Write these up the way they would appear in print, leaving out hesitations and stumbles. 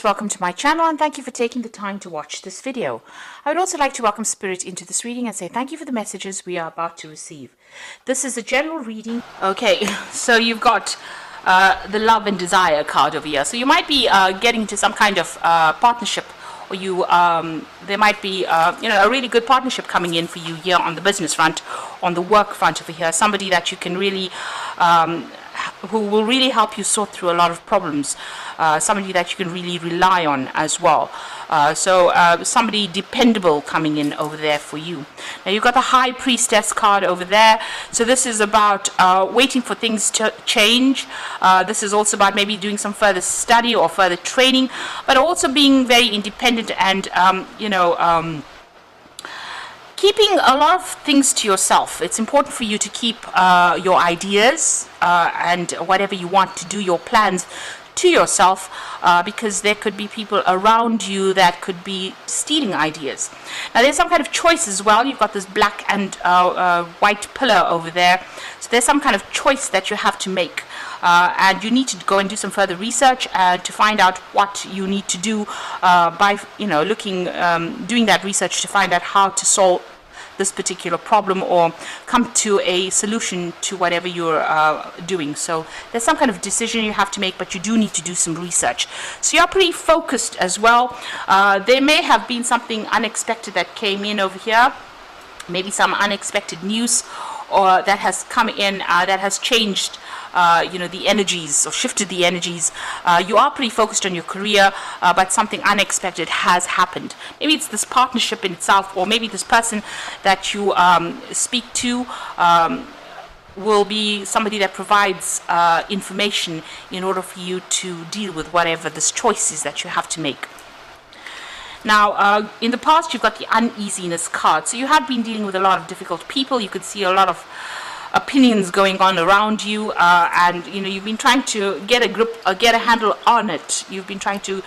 Welcome to my channel and thank you for taking the time to watch this video. I would also like to welcome Spirit into this reading and say thank you for the messages we are about to receive. This is a general reading. Okay, so you've got the Love and Desire card over here. So you might be getting into some kind of partnership, or there might be a really good partnership coming in for you here on the business front, on the work front over here. Somebody that you can really who will really help you sort through a lot of problems, somebody that you can really rely on as well. So somebody dependable coming in over there for you. Now you've got the High Priestess card over there. So this is about waiting for things to change. This is also about maybe doing some further study or further training, but also being very independent and keeping a lot of things to yourself. It's important for you to keep your ideas and whatever you want to do, your plans, to yourself, because there could be people around you that could be stealing ideas. Now there's some kind of choice as well. You've got this black and white pillar over there. So there's some kind of choice that you have to make. And you need to go and do some further research to find out what you need to do by doing that research to find out how to solve this particular problem or come to a solution to whatever you're doing. So there's some kind of decision you have to make, but you do need to do some research. So you're pretty focused as well. There may have been something unexpected that came in over here, maybe some unexpected news or that has come in that has changed the energies or shifted the energies. You are pretty focused on your career, but something unexpected has happened. Maybe it's this partnership in itself, or maybe this person that you speak to will be somebody that provides information in order for you to deal with whatever this choice is that you have to make. Now, in the past, you've got the uneasiness card. So you have been dealing with a lot of difficult people. You could see a lot of opinions going on around you, and you've been trying to get a handle on it. You've been trying to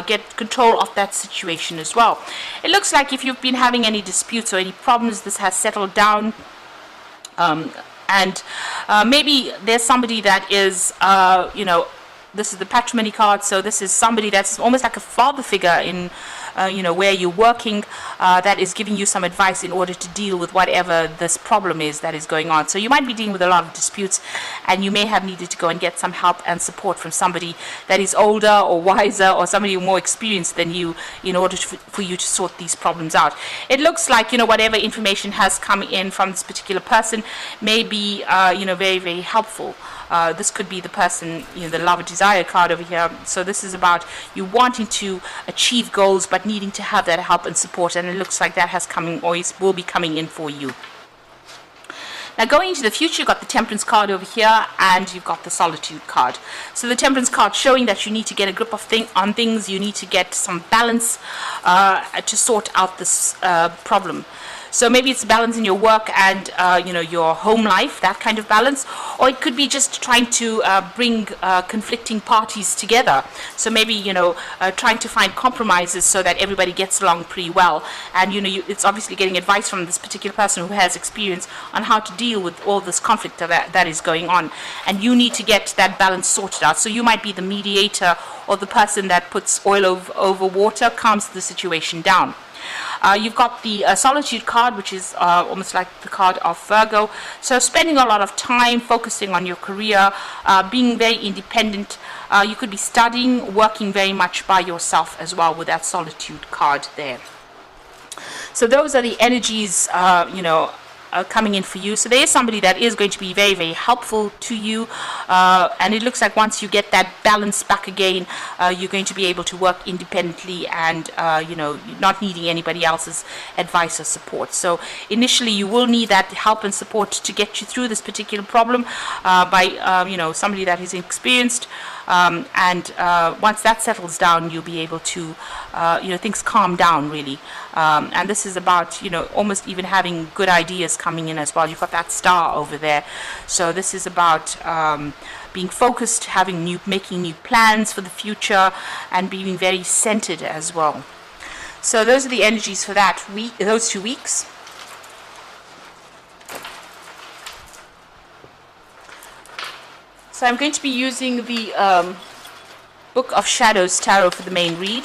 get control of that situation as well. It looks like if you've been having any disputes or any problems, this has settled down. And maybe there's somebody that is, this is the patrimony card, so this is somebody that's almost like a father figure in where you're working, that is giving you some advice in order to deal with whatever this problem is that is going on. So you might be dealing with a lot of disputes, and you may have needed to go and get some help and support from somebody that is older or wiser, or somebody more experienced than you, in order for you to sort these problems out. It looks like whatever information has come in from this particular person may be very, very helpful. This could be the person, the Love and Desire card over here. So this is about you wanting to achieve goals, but needing to have that help and support, and it looks like that has coming, or will be coming in for you. Now going into the future, you've got the Temperance card over here, and you've got the Solitude card. So the Temperance card showing that you need to get a grip of on things, you need to get some balance to sort out this problem. So maybe it's balance in your work and your home life, that kind of balance, or it could be just trying to bring conflicting parties together. So maybe trying to find compromises so that everybody gets along pretty well. And it's obviously getting advice from this particular person who has experience on how to deal with all this conflict that is going on. And you need to get that balance sorted out. So you might be the mediator, or the person that puts oil over water, calms the situation down. You've got the Solitude card, which is almost like the card of Virgo. So spending a lot of time focusing on your career, being very independent. You could be studying, working very much by yourself as well with that Solitude card there. So those are the energies, coming in for you. So there is somebody that is going to be very, very helpful to you, and it looks like once you get that balance back again, you're going to be able to work independently and not needing anybody else's advice or support. So initially you will need that help and support to get you through this particular problem by somebody that is experienced, and once that settles down, you'll be able to things calm down really, and this is about almost even having good ideas coming in as well. You've got that star over there, so this is about being focused, making new plans for the future, and being very centered as well. So those are the energies for that week, those 2 weeks. So I'm going to be using the Book of Shadows Tarot for the main read.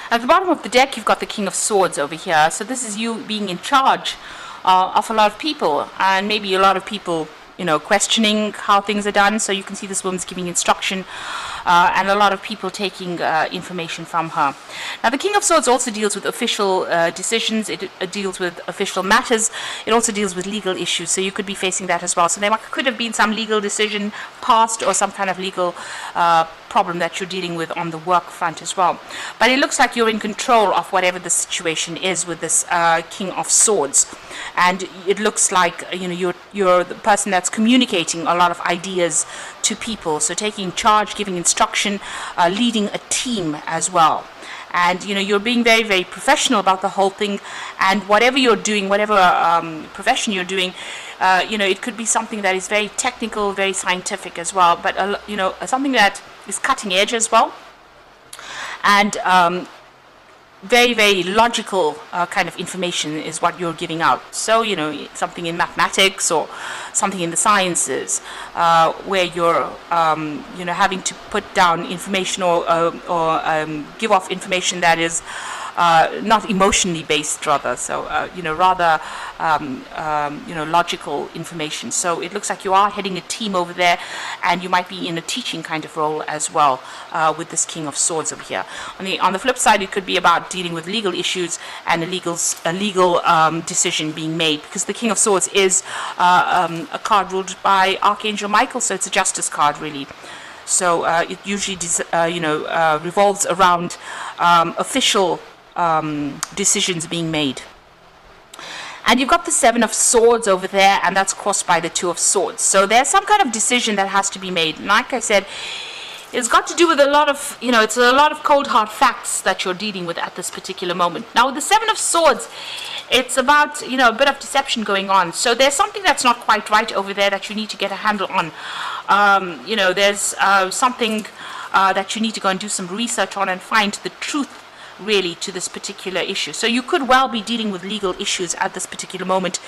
At the bottom of the deck, you've got the King of Swords over here. So this is you being in charge of a lot of people, and maybe a lot of people, questioning how things are done. So you can see this woman's giving instruction, and a lot of people taking information from her. Now, the King of Swords also deals with official decisions. It deals with official matters. It also deals with legal issues. So you could be facing that as well. So there could have been some legal decision passed, or some kind of legal problem that you're dealing with on the work front as well. But it looks like you're in control of whatever the situation is with this King of Swords, and it looks like you're the person that's communicating a lot of ideas to people. So taking charge, giving instruction, leading a team as well. And you're being very, very professional about the whole thing. And whatever you're doing, whatever profession you're doing, it could be something that is very technical, very scientific as well. But something that is cutting edge as well, and very, very logical kind of information is what you're giving out. So something in mathematics or something in the sciences, where you're having to put down information or give off information that is not emotionally based, rather. So rather logical information. So it looks like you are heading a team over there, and you might be in a teaching kind of role as well, with this King of Swords over here. On the flip side, it could be about dealing with legal issues and a legal decision being made, because the King of Swords is a card ruled by Archangel Michael, so it's a justice card, really. So it usually revolves around official decisions being made. And you've got the Seven of Swords over there, and that's crossed by the Two of Swords. So there's some kind of decision that has to be made. And like I said, it's got to do with a lot of, it's a lot of cold hard facts that you're dealing with at this particular moment. Now, with the Seven of Swords, it's about, a bit of deception going on. So there's something that's not quite right over there that you need to get a handle on. There's something that you need to go and do some research on and find the truth, really, to this particular issue. So you could well be dealing with legal issues at this particular moment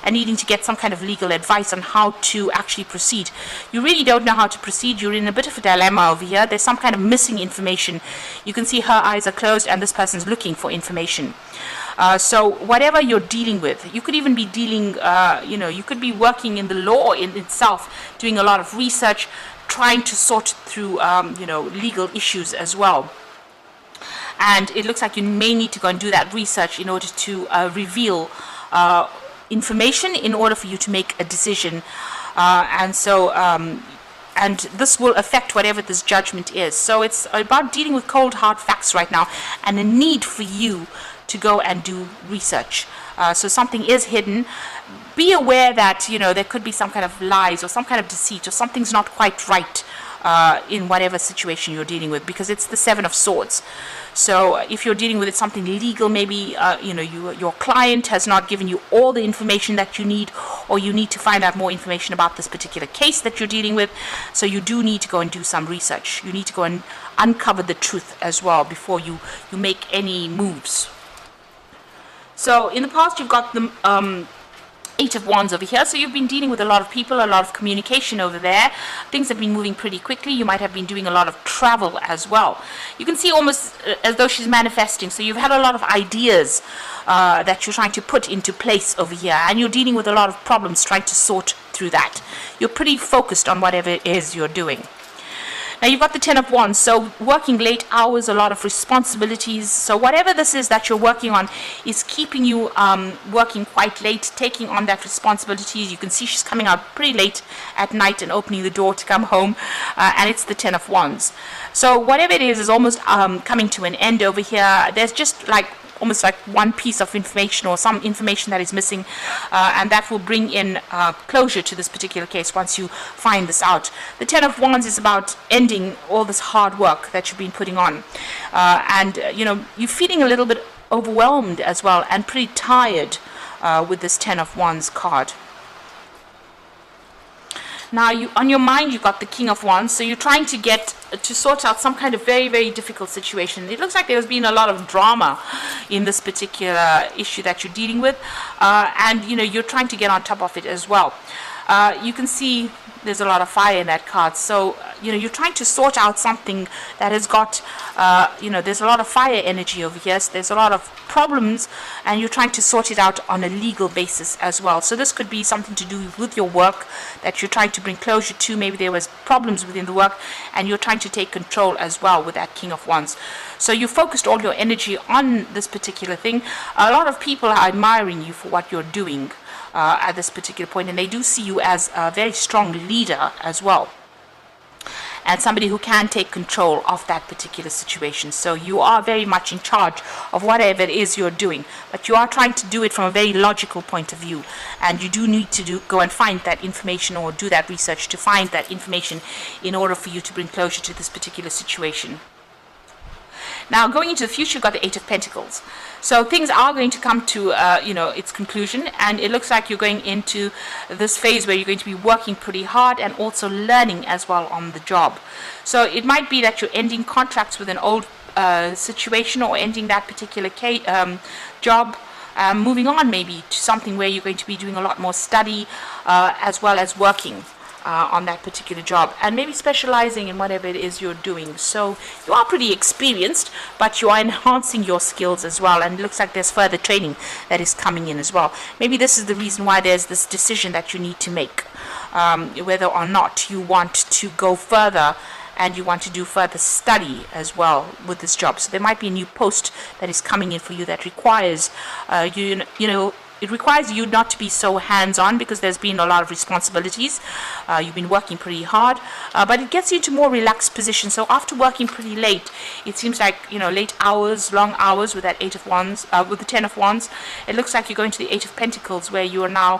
and needing to get some kind of legal advice on how to actually proceed. You really don't know how to proceed. You're in a bit of a dilemma over here. There's some kind of missing information. You can see her eyes are closed and this person's looking for information. So whatever you're dealing with, you could even be dealing, you could be working in the law in itself, doing a lot of research, trying to sort through, legal issues as well. And it looks like you may need to go and do that research in order to reveal information in order for you to make a decision. And this will affect whatever this judgment is. So it's about dealing with cold, hard facts right now, and a need for you to go and do research. So something is hidden. Be aware that, there could be some kind of lies or some kind of deceit, or something's not quite right in whatever situation you're dealing with, because it's the Seven of Swords. So if you're dealing with something legal, maybe your client has not given you all the information that you need, or you need to find out more information about this particular case that you're dealing with. So you do need to go and do some research. You need to go and uncover the truth as well before you make any moves. So in the past, you've got the Eight of Wands over here. So you've been dealing with a lot of people, a lot of communication over there. Things have been moving pretty quickly. You might have been doing a lot of travel as well. You can see almost as though she's manifesting. So you've had a lot of ideas that you're trying to put into place over here. And you're dealing with a lot of problems, trying to sort through that. You're pretty focused on whatever it is you're doing. Now you've got the Ten of Wands, so working late hours, a lot of responsibilities. So whatever this is that you're working on is keeping you working quite late, taking on that responsibilities. You can see she's coming out pretty late at night and opening the door to come home, and it's the Ten of Wands. So whatever it is almost coming to an end over here. There's just like almost like one piece of information or some information that is missing, and that will bring in closure to this particular case once you find this out. The Ten of Wands is about ending all this hard work that you've been putting on, and you're feeling a little bit overwhelmed as well and pretty tired with this Ten of Wands card. Now, on your mind, you've got the King of Wands, so you're trying to sort out some kind of very, very difficult situation. It looks like there's been a lot of drama in this particular issue that you're dealing with, and you're trying to get on top of it as well. You can see there's a lot of fire in that card, so you're trying to sort out something that has got there's a lot of fire energy over here. So there's a lot of problems, and you're trying to sort it out on a legal basis as well. So this could be something to do with your work that you're trying to bring closure to. Maybe there was problems within the work, and you're trying to take control as well with that King of Wands. So you focused all your energy on this particular thing. A lot of people are admiring you for what you're doing at this particular point, and they do see you as a very strong leader as well, and somebody who can take control of that particular situation. So you are very much in charge of whatever it is you're doing, but you are trying to do it from a very logical point of view, and you do need to go and find that information or do that research to find that information in order for you to bring closure to this particular situation. Now, going into the future, you've got the Eight of Pentacles. So things are going to come to, its conclusion, and it looks like you're going into this phase where you're going to be working pretty hard and also learning as well on the job. So it might be that you're ending contracts with an old situation, or ending that particular job, moving on maybe to something where you're going to be doing a lot more study as well as working on that particular job, and maybe specializing in whatever it is you're doing. So you are pretty experienced, but you are enhancing your skills as well, and it looks like there's further training that is coming in as well. Maybe this is the reason why there's this decision that you need to make, whether or not you want to go further and you want to do further study as well with this job. So there might be a new post that is coming in for you that requires it requires you not to be so hands-on, because there's been a lot of responsibilities. You've been working pretty hard, but it gets you into more relaxed position. So after working pretty late, it seems like, late hours, long hours with that Eight of Wands, with the Ten of Wands, it looks like you're going to the Eight of Pentacles, where you are now,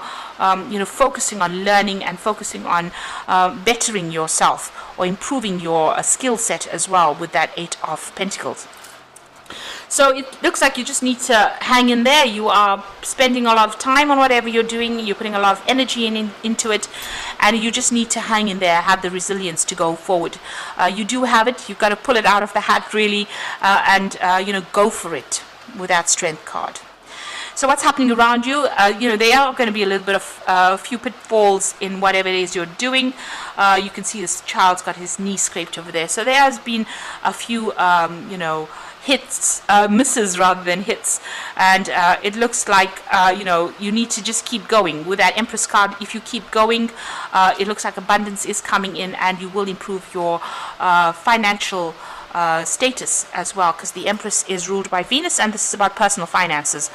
focusing on learning and focusing on bettering yourself or improving your skill set as well with that Eight of Pentacles. So it looks like you just need to hang in there. You are spending a lot of time on whatever you're doing. You're putting a lot of energy into it, and you just need to hang in there, have the resilience to go forward. You do have it. You've got to pull it out of the hat, really, and go for it with that Strength card. So what's happening around you? There are going to be a little bit of a few pitfalls in whatever it is you're doing. You can see this child's got his knee scraped over there. So there has been a few, hits, misses rather than hits, and it looks like you need to just keep going with that Empress card. If you keep going, it looks like abundance is coming in, and you will improve your financial status as well, because the Empress is ruled by Venus, and this is about personal finances.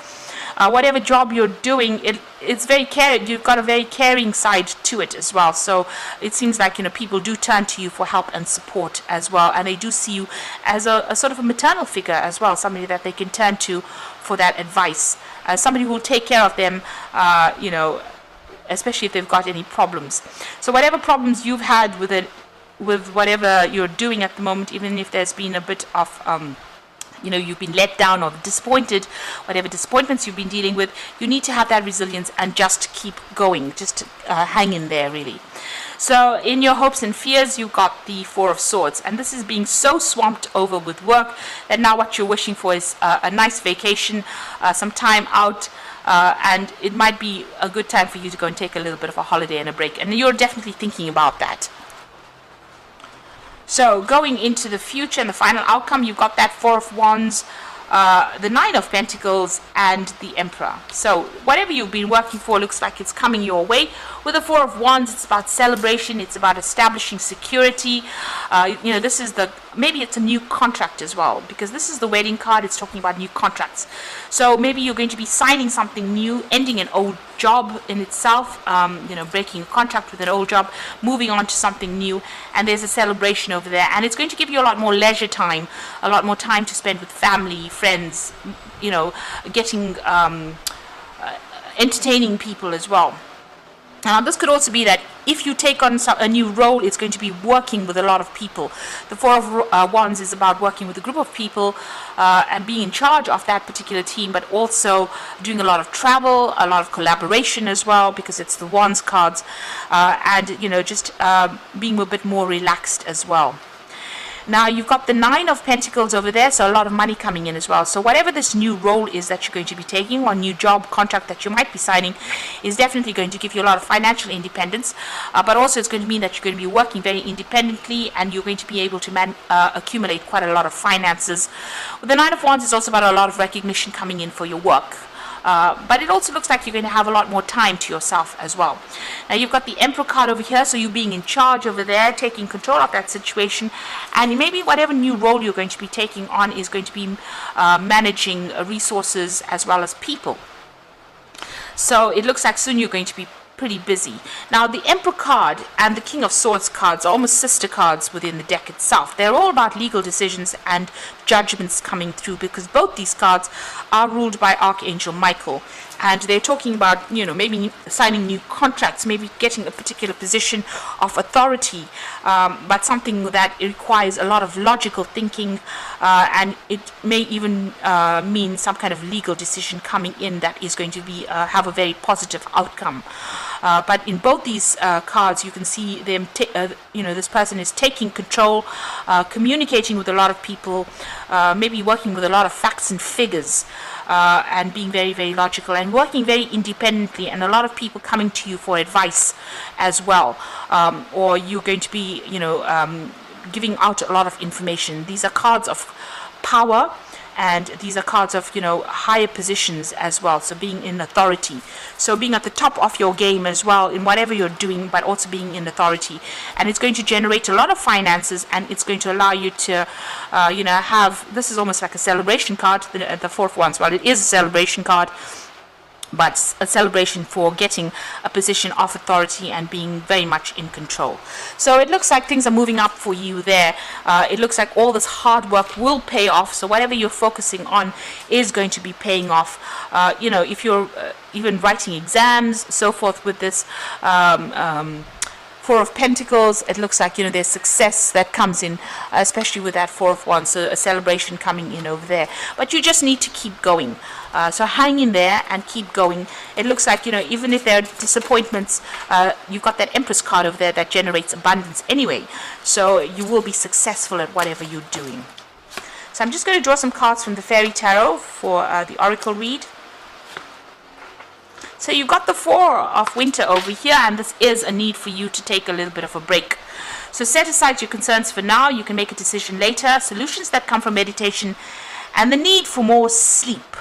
Whatever job you're doing, it's very caring. You've got a very caring side to it as well. So it seems like people do turn to you for help and support as well, and they do see you as a sort of a maternal figure as well, somebody that they can turn to for that advice, somebody who will take care of them, especially if they've got any problems. So whatever problems you've had with it, with whatever you're doing at the moment, even if there's been a bit of you've been let down or disappointed, whatever disappointments you've been dealing with, you need to have that resilience and just keep going, just hang in there, really. So in your hopes and fears, you've got the Four of Swords, and this is being so swamped over with work that now what you're wishing for is a nice vacation, some time out, and it might be a good time for you to go and take a little bit of a holiday and a break, and you're definitely thinking about that. So going into the future and the final outcome, you've got that Four of Wands, the Nine of Pentacles, and the Emperor. So whatever you've been working for looks like it's coming your way. With the Four of Wands, it's about celebration. It's about establishing security. This is maybe it's a new contract as well, because this is the wedding card. It's talking about new contracts. So maybe you're going to be signing something new, ending an old job in itself, breaking a contract with an old job, moving on to something new, and there's a celebration over there, and it's going to give you a lot more leisure time, a lot more time to spend with family, friends, getting entertaining people as well. Now, this could also be that if you take on a new role, it's going to be working with a lot of people. The Four of Wands is about working with a group of people and being in charge of that particular team, but also doing a lot of travel, a lot of collaboration as well, because it's the Wands cards, and just being a bit more relaxed as well. Now, you've got the Nine of Pentacles over there, so a lot of money coming in as well. So whatever this new role is that you're going to be taking, or new job contract that you might be signing, is definitely going to give you a lot of financial independence, but also it's going to mean that you're going to be working very independently, and you're going to be able to accumulate quite a lot of finances. With the Nine of Wands, it's also about a lot of recognition coming in for your work. But it also looks like you're going to have a lot more time to yourself as well. Now, you've got the Emperor card over here, so you being in charge over there, taking control of that situation, and maybe whatever new role you're going to be taking on is going to be managing resources as well as people. So it looks like soon you're going to be pretty busy. Now, the Emperor card and the King of Swords cards are almost sister cards within the deck itself. They're all about legal decisions and judgments coming through, because both these cards are ruled by Archangel Michael, and they're talking about maybe signing new contracts, maybe getting a particular position of authority, but something that requires a lot of logical thinking, and it may even mean some kind of legal decision coming in that is going to be have a very positive outcome. But in both these cards, you can see them. This person is taking control, communicating with a lot of people, maybe working with a lot of facts and figures, and being very, very logical and working very independently. And a lot of people coming to you for advice as well, or you're going to be, giving out a lot of information. These are cards of power. And these are cards of, higher positions as well. So being in authority. So being at the top of your game as well in whatever you're doing, but also being in authority. And it's going to generate a lot of finances, and it's going to allow you to, have, this is almost like a celebration card, the Four of Wands. Well, it is a celebration card, but a celebration for getting a position of authority and being very much in control. So it looks like things are moving up for you there. It looks like all this hard work will pay off. So whatever you're focusing on is going to be paying off. If you're even writing exams, so forth with this Four of Pentacles, it looks like, there's success that comes in, especially with that Four of Wands, so a celebration coming in over there. But you just need to keep going. So hang in there and keep going. It looks like, even if there are disappointments, you've got that Empress card over there that generates abundance anyway. So you will be successful at whatever you're doing. So I'm just going to draw some cards from the Fairy Tarot for the Oracle read. So you've got the Four of Winter over here, and this is a need for you to take a little bit of a break. So set aside your concerns for now. You can make a decision later. Solutions that come from meditation and the need for more sleep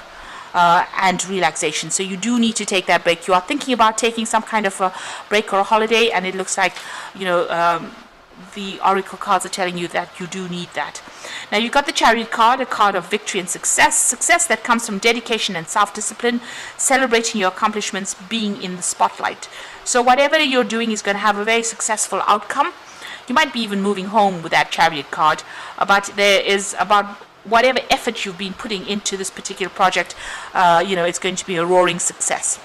and relaxation. So you do need to take that break. You are thinking about taking some kind of a break or a holiday, and it looks like, the Oracle cards are telling you that you do need that. Now, you've got the Chariot card, a card of victory and success that comes from dedication and self-discipline, celebrating your accomplishments, being in the spotlight. So whatever you're doing is going to have a very successful outcome. You might be even moving home with that Chariot card, but there is about whatever effort you've been putting into this particular project, it's going to be a roaring success.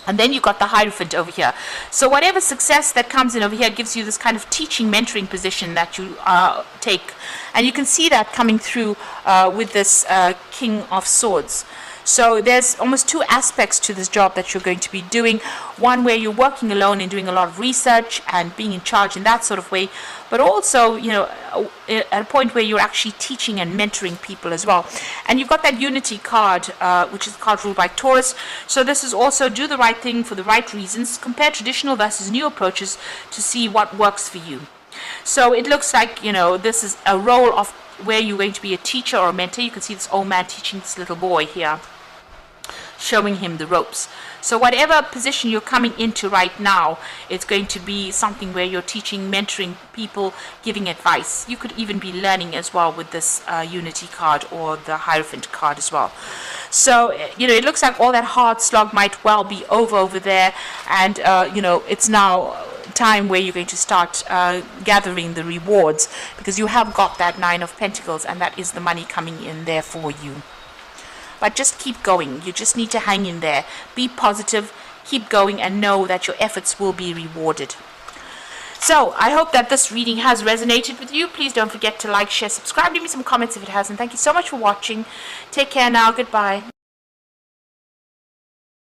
And then you've got the Hierophant over here. So whatever success that comes in over here gives you this kind of teaching, mentoring position that you take. And you can see that coming through with this King of Swords. So there's almost two aspects to this job that you're going to be doing. One where you're working alone and doing a lot of research and being in charge in that sort of way. But also, at a point where you're actually teaching and mentoring people as well. And you've got that Unity card, which is a card ruled by Taurus. So this is also do the right thing for the right reasons. Compare traditional versus new approaches to see what works for you. So it looks like, this is a role of where you're going to be a teacher or a mentor. You can see this old man teaching this little boy here, showing him the ropes. So whatever position you're coming into right now, it's going to be something where you're teaching, mentoring people, giving advice. You could even be learning as well with this Unity card or the Hierophant card as well. So, it looks like all that hard slog might well be over there. And, it's now time where you're going to start gathering the rewards, because you have got that Nine of Pentacles, and that is the money coming in there for you. but just keep going. You just need to hang in there. Be positive, keep going, and know that your efforts will be rewarded. So I hope that this reading has resonated with you. Please don't forget to like, share, subscribe, leave me some comments if it hasn't. Thank you so much for watching. Take care now. Goodbye.